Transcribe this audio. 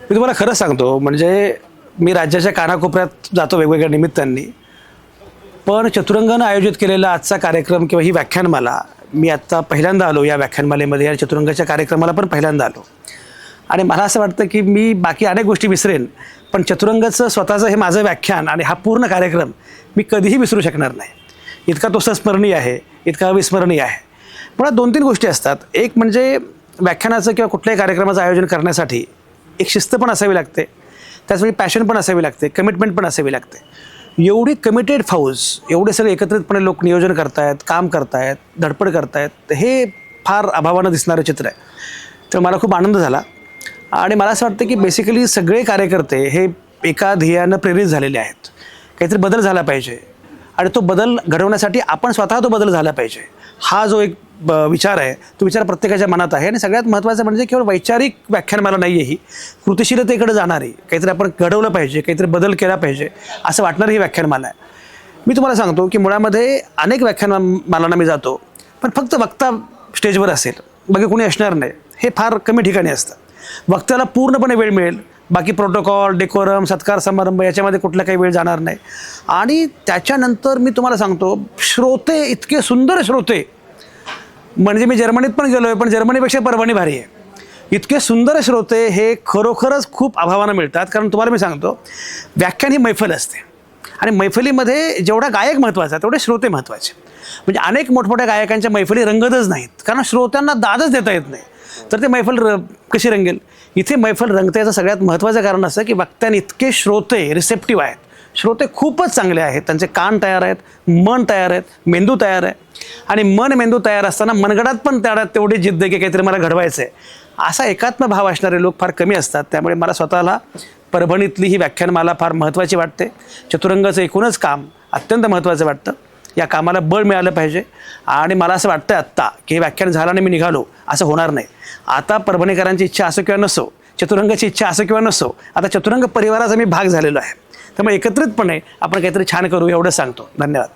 मी तुम्हाला खरं सांगतो, म्हणजे मी राज्याच्या कानाकोपऱ्यात जातो वेगवेगळ्या निमित्तांनी, पण चतुरंगानं आयोजित केलेला आजचा कार्यक्रम किंवा ही व्याख्यानमाला, मी आत्ता पहिल्यांदा आलो या व्याख्यानमालेमध्ये, या चतुरंगाच्या कार्यक्रमाला पण पहिल्यांदा आलो. आणि मला असं वाटतं की मी बाकी अनेक गोष्टी विसरेन, पण चतुरंगाचं स्वतःचं हे माझं व्याख्यान आणि हा पूर्ण कार्यक्रम मी कधीही विसरू शकणार नाही. इतका तो संस्मरणीय आहे, इतका अविस्मरणीय आहे. मुळात 2-3 गोष्टी असतात. एक म्हणजे व्याख्यानाचं किंवा कुठल्याही कार्यक्रमाचं आयोजन करण्यासाठी एक शिस्त पण असावी लागते, त्याचवेळी पॅशन पण असावी लागते, कमिटमेंट पण असावी लागते. एवढी कमिटेड फौज, एवढे सगळे एकत्रितपणे लोक नियोजन करतायत, काम करतायत, धडपड करतायत, हे फार अभावानं दिसणारं चित्र आहे. तर मला खूप आनंद झाला. आणि मला असं वाटतं की बेसिकली सगळे कार्यकर्ते हे एका ध्येयानं प्रेरित झालेले आहेत. काहीतरी बदल झाला पाहिजे आणि तो बदल घडवण्यासाठी आपण स्वतः तो बदल झाला पाहिजे, हा जो एक विचार आहे, तो विचार प्रत्येकाच्या मनात आहे. आणि सगळ्यात महत्त्वाचं म्हणजे केवळ वैचारिक व्याख्यानमाला नाही आहे ही, कृतिशीलतेकडे जाणारी, काहीतरी आपण घडवलं पाहिजे, काहीतरी बदल केला पाहिजे असं वाटणारी ही व्याख्यानमाला आहे. मी तुम्हाला सांगतो की मुळामध्ये अनेक व्याख्यानमालांना मी जातो, पण फक्त वक्ता स्टेजवर असेल, बाकी कोणी असणार नाही, हे फार कमी ठिकाणी असतं. वक्त्याला पूर्णपणे वेळ मिळेल, बाकी प्रोटोकॉल, डेकोरम, सत्कार समारंभ याच्यामध्ये कुठला काही वेळ जाणार नाही. आणि त्याच्यानंतर मी तुम्हाला सांगतो, श्रोते, इतके सुंदर श्रोते, म्हणजे मी जर्मनीत पण गेलो आहे, पण जर्मनीपेक्षा परभणी भारी आहे. इतके सुंदर श्रोते हे खरोखरच खूप अभावानं मिळतात. कारण तुम्हाला मी सांगतो, व्याख्यान ही मैफल असते आणि मैफलीमध्ये जेवढा गायक महत्त्वाचा तेवढे श्रोते महत्त्वाचे. म्हणजे अनेक मोठमोठ्या गायकांच्या मैफली रंगतच नाहीत, कारण श्रोत्यांना दादच देता येत नाही, तर ते मैफल कशी रंगेल. इथे मैफल रंगते याचं सगळ्यात महत्त्वाचं कारण असं की वक्त्यांनी इतके श्रोते रिसेप्टिव्ह आहेत, श्रोते खूपच चांगले आहेत, त्यांचे कान तयार आहेत, मन तयार आहेत, मेंदू तयार आहे. आणि मन मेंदू तयार असताना मनगडात पण तेवढी जिद्द की काहीतरी मला घडवायचं आहे, असा एकात्म भाव असणारे लोक फार कमी असतात. त्यामुळे मला स्वतःला परभणीतली ही व्याख्यानमाला फार महत्त्वाची वाटते. चतुरंगाचं एकूणच काम अत्यंत महत्त्वाचं वाटतं. या कामाला बळ मिळालं पाहिजे. आणि मला असं वाटतं आत्ता की हे व्याख्यान झालं आणि मी निघालो असं होणार नाही. आता परभणीकरांची इच्छा असो किंवा नसो, चतुरंगाची इच्छा असो किंवा नसो, आता चतुरंग परिवाराचा मी भाग झालेलो आहे. त्यामुळे एकत्रितपणे आपण काहीतरी छान करू एवढं सांगतो. धन्यवाद.